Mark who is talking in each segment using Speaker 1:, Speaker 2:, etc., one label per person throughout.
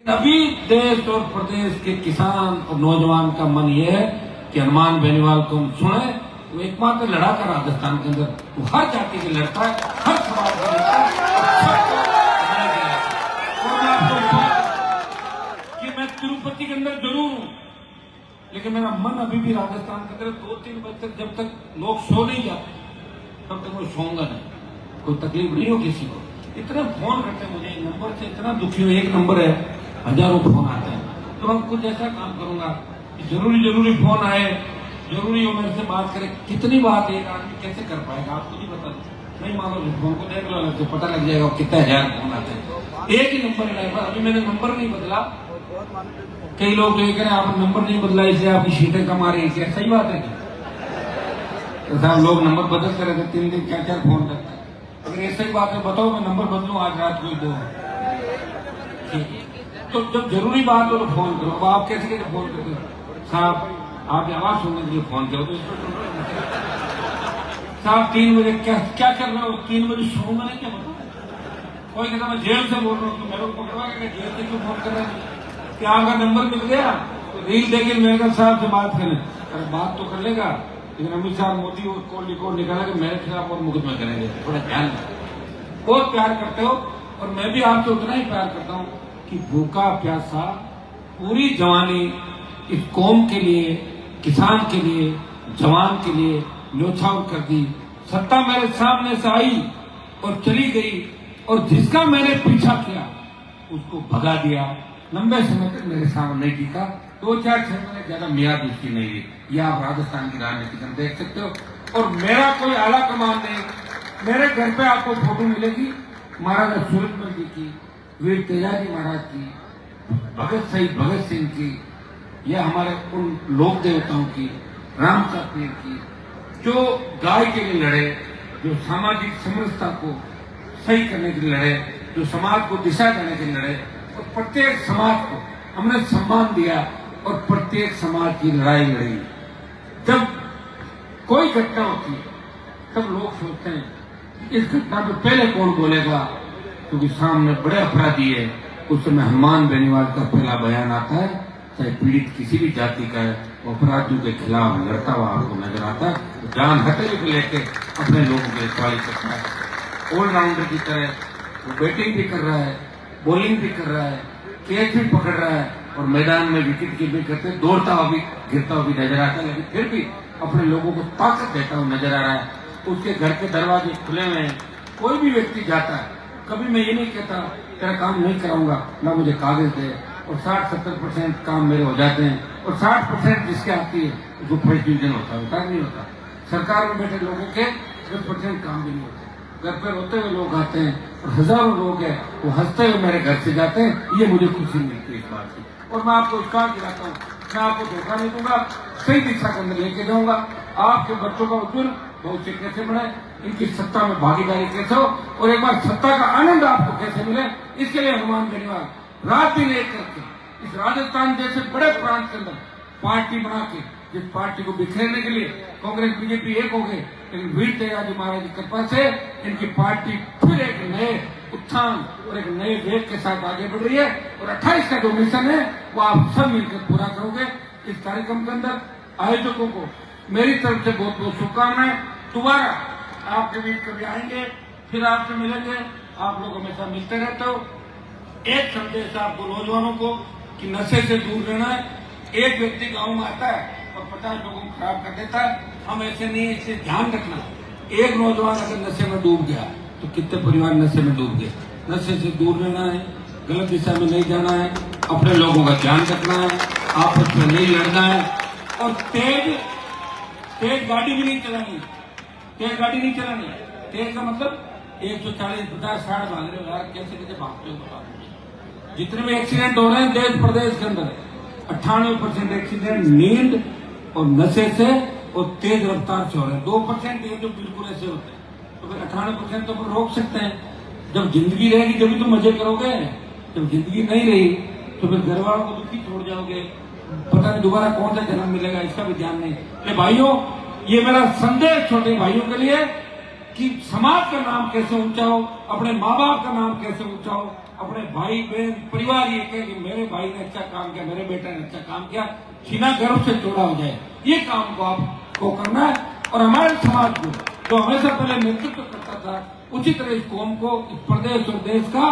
Speaker 1: अभी देश और प्रदेश के किसान और नौजवान का मन यह है कि हनुमान बेनीवाल को हम सुने। वो एकमात्र लड़ाका राजस्थान के अंदर, वो हर जाति के लड़ता है, हर समाज का लड़ता है। और मैं आपको कि मैं तिरुपति के अंदर जरूर हूं, लेकिन मेरा मन अभी भी राजस्थान के अंदर 2-3 बजे तक, जब तक लोग सो नहीं जाते तब तक मैं सोऊंगा नहीं। कोई तकलीफ नहीं हो किसी को। इतने फोन करते मुझे नंबर से, इतना दुखी हूं। एक नंबर है, हजारों फोन आते हैं। तो मैं कुछ ऐसा काम करूंगा कि जरूरी फोन आए, जरूरी हो मेरे से बात करें। कितनी बात एक आदमी कैसे कर पाएगा, आपको नहीं पता। नहीं मानो फोन को देख लो, तो पता लग जाएगा कितने हजार फोन आते हैं। एक ही नंबर है। अभी मैंने नंबर नहीं बदला। कई लोग जो कह रहे हैं आप नंबर नहीं बदला इसलिए आपकी सीटें कम आ रही है, क्या सही बात है? तो साहब लोग नंबर बदलते रहते, 3 दिन 4 फोन करते हैं। अगर ऐसा ही बात है बताओ, मैं नंबर बदलूं आज रात को 2। तो जब जरूरी बात हो तो फोन करो। अब आप कैसे फोन करते हो? साहब आपकी आवाज सुनने के लिए फोन करो। तो साहब 3 बजे क्या कर रहे हो? 3 बजे सोऊंगा नहीं क्या बताओ? कोई कहता मैं जेल से बोल रहा हूँ, तो मेरे को पकड़वा के जेल से क्यों फोन कर रहे हैं? क्या आपका नंबर मिल गया तो रील देखे मेरे साहब से बात करें। अरे बात तो कर लेगा, लेकिन अमित शाह मोदी को निकाला कि मेरे खिलाफ और मुकदमा करेंगे। थोड़ा ध्यान रखें। बहुत प्यार करते हो और मैं भी आपसे उतना ही प्यार करता हूँ कि भूखा प्यासा पूरी जवानी इस कौम के लिए, किसान के लिए, जवान के लिए न्योछावर कर दी। सत्ता मेरे सामने से आई और चली गई, और जिसका मैंने पीछा किया उसको भगा दिया। लंबे समय तक मेरे सामने नहीं टिका। 2-4-6 महीने ज्यादा मियाद उसकी नहीं हुई। यह आप राजस्थान की राजनीति में देख सकते हो। और मेरा कोई आला कमान नहीं। मेरे घर पे आपको फोटो मिलेगी महाराजा सूरजमल जी की, वीर तेजाजी महाराज की, भगत सिंह की, या हमारे उन लोक देवताओं की, रामचा पीर की, जो गाय के लिए लड़े, जो सामाजिक समरसता को सही करने के लिए लड़े, जो समाज को दिशा देने के लिए लड़े। और प्रत्येक समाज को हमने सम्मान दिया और प्रत्येक समाज की लड़ाई लड़ी। जब कोई घटना होती है तब लोग सोचते हैं इस घटना पे पहले कौन बोलेगा, क्योंकि सामने बड़े अपराधी है। उस समय हनुमान बेनीवाल का पहला बयान आता है, चाहे पीड़ित किसी भी जाति का है, अपराधियों के खिलाफ लड़ता हुआ आपको नजर आता है। तो जान हथेली को लेके अपने लोगों के सवाल करता है। ऑलराउंडर की तरह वो बैटिंग भी कर रहा है, बॉलिंग भी कर रहा है, कैच भी पकड़ रहा है, और मैदान में विकेट कीपिंग करते दौड़ता हुआ भी, गिरता हुआ भी नजर आता है। लेकिन फिर भी अपने लोगों को ताकत देता हुआ नजर आ रहा है। उसके घर के दरवाजे खुले हुए हैं। कोई भी व्यक्ति जाता है, कभी मैं ये नहीं कहता तेरा काम नहीं कराऊंगा, ना मुझे कागज दे। और 60-70% काम मेरे हो जाते हैं, और 60% जिसके आती है उसको फर्स्ट डिवीजन होता नहीं होता। सरकार में बैठे लोगों के 10% काम भी नहीं होते। घर पर रोते हुए लोग आते हैं, और हजारों लोग हैं वो हंसते हुए मेरे घर से जाते हैं। ये मुझे खुशी मिलती है इस बात की। और मैं आपको विश्वास दिलाता हूँ, मैं आपको धोखा नहीं दूंगा, सही दिशा के अंदर लेके जाऊंगा। आपके बच्चों का उज्जवल भविष्य कैसे बढ़े, इनकी सत्ता में भागीदारी कैसे हो, और एक बार सत्ता का आनंद आपको कैसे मिले, इसके लिए हनुमान बेनीवाल रात दिन एक करके इस राजस्थान जैसे बड़े प्रांत के अंदर पार्टी बना के, जिस पार्टी को बिखेरने के लिए कांग्रेस बीजेपी एक हो गए, लेकिन वीर तेजाजी महाराज की कृपा से इनकी पार्टी फिर एक नए उत्थान और एक नए वेग के साथ आगे बढ़ रही है। और 28 का जो मिशन है वो आप सब मिलकर पूरा करोगे। इस कार्यक्रम के अंदर आयोजकों को मेरी तरफ से बहुत बहुत शुभकामनाएं। दोबारा आपके बीच कभी आएंगे, फिर आपसे मिलेंगे। आप लोग हमेशा मिलते रहते हो। एक संदेश आपको नौजवानों को कि नशे से दूर रहना है। एक व्यक्ति गांव में आता है और 50 लोगों को खराब कर देता है। हम ऐसे नहीं, इसे ध्यान रखना। एक नौजवान अगर नशे में डूब गया तो कितने परिवार नशे में डूब गए। नशे से दूर रहना है, गलत दिशा में नहीं जाना है, अपने लोगों का ध्यान रखना है, आपस में नहीं लड़ना है, और तेज गाड़ी भी नहीं चलानी। तेज गाड़ी नहीं चलानी। तेज का मतलब 140-50-60 भाग रहे हो यार, कैसे भागते हो बता दीजिए। जितने भी एक्सीडेंट हो रहे हैं देश प्रदेश के अंदर, 98% एक्सीडेंट नींद और नशे से और तेज रफ्तार से हो रहे हैं। 2% ये जो बिल्कुल ऐसे होते हैं। तो फिर 98% तो अपन रोक सकते हैं। जब जिंदगी रहेगी जब तो मजे करोगे। जब जिंदगी नहीं रही तो फिर घर वालों को दुखी छोड़ जाओगे। पता नहीं दोबारा कौन सा जन्म मिलेगा, इसका भी ध्यान नहीं। अरे भाइयों, ये मेरा संदेश छोटे भाइयों के लिए कि समाज का नाम कैसे ऊंचा हो, अपने माँ बाप का नाम कैसे ऊंचा हो, अपने भाई बहन परिवार ये कहे कि मेरे भाई ने अच्छा काम किया, मेरे बेटे ने अच्छा काम किया, सीना गर्व से चौड़ा हो जाए। ये काम को आपको करना है। और हमारे समाज को जो हमेशा पहले नेतृत्व करता था, उसी तरह इस कौम को, इस प्रदेश और देश का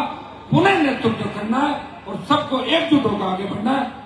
Speaker 1: पुनः नेतृत्व करना है और सबको एकजुट होकर आगे बढ़ना है।